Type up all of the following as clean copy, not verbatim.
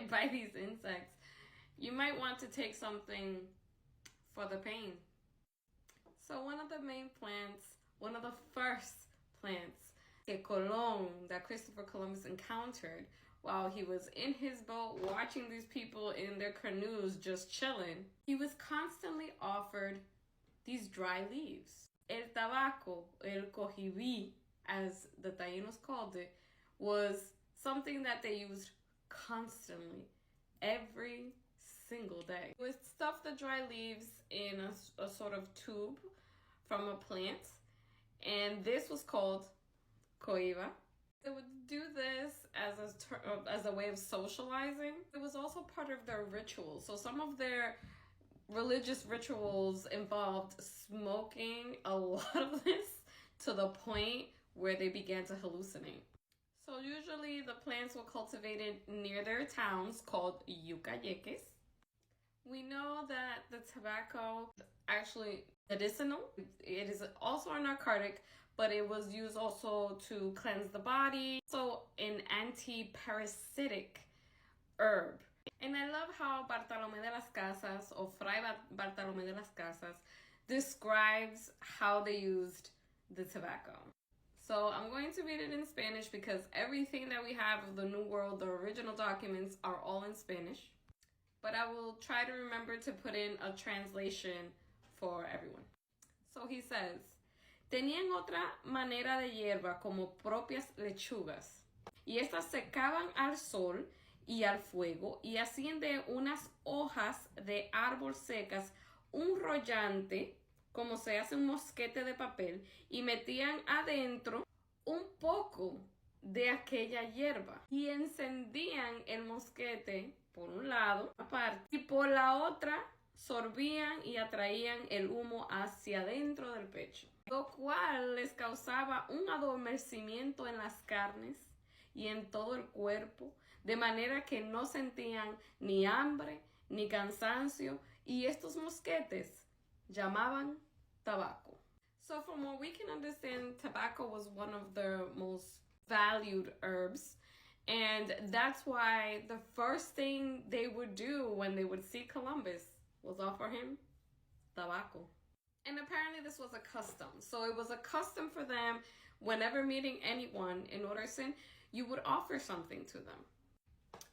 bit by these insects, you might want to take something for the pain. So one of the main plants, one of the first plants that Christopher Columbus encountered while he was in his boat watching these people in their canoes just chilling, he was constantly offered these dry leaves. El tabaco, el cojiví, as the Taínos called it, was something that they used constantly, every single day. We stuff the dry leaves in a sort of tube from a plant, and this was called coiva. They would do this as a way of socializing. It was also part of their rituals. So some of their religious rituals involved smoking a lot of this to the point where they began to hallucinate. So usually the plants were cultivated near their towns called yucayeques. We know that the tobacco actually medicinal. It is also a narcotic, but it was used also to cleanse the body. So an anti-parasitic herb. And I love how Bartolomé de las Casas, or Fray Bartolomé de las Casas, describes how they used the tobacco. So I'm going to read it in Spanish because everything that we have of the New World, the original documents, are all in Spanish. But I will try to remember to put in a translation for everyone. So he says, tenían otra manera de hierba como propias lechugas, y estas secaban al sol y al fuego, y hacían de unas hojas de árbol secas un rollante, como se hace un mosquete de papel, y metían adentro un poco de aquella hierba, y encendían el mosquete por un lado, aparte, y por la otra sorbían y atraían el humo hacia adentro del pecho, lo cual les causaba un adormecimiento en las carnes y en todo el cuerpo, de manera que no sentían ni hambre ni cansancio, y estos mosquetes llamaban tabaco. So from what we can understand, tobacco was one of the most valued herbs, and that's why the first thing they would do when they would see Columbus was offer him tabaco. And apparently this was a custom. So it was a custom for them, whenever meeting anyone in Orson, you would offer something to them.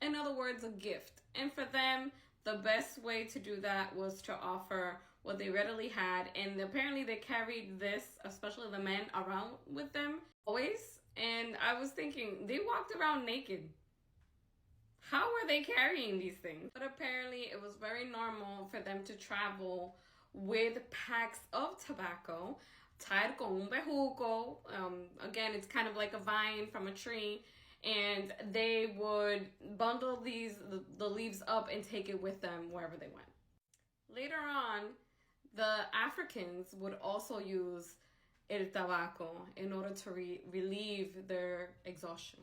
In other words, a gift. And for them, the best way to do that was to offer what they readily had. And apparently they carried this, especially the men, around with them always. And I was thinking, they walked around naked. How were they carrying these things? But apparently it was very normal for them to travel with packs of tobacco tied con un bejuco. Again, it's kind of like a vine from a tree. And they would bundle the leaves up and take it with them wherever they went. Later on, the Africans would also use el tabaco in order to relieve their exhaustion.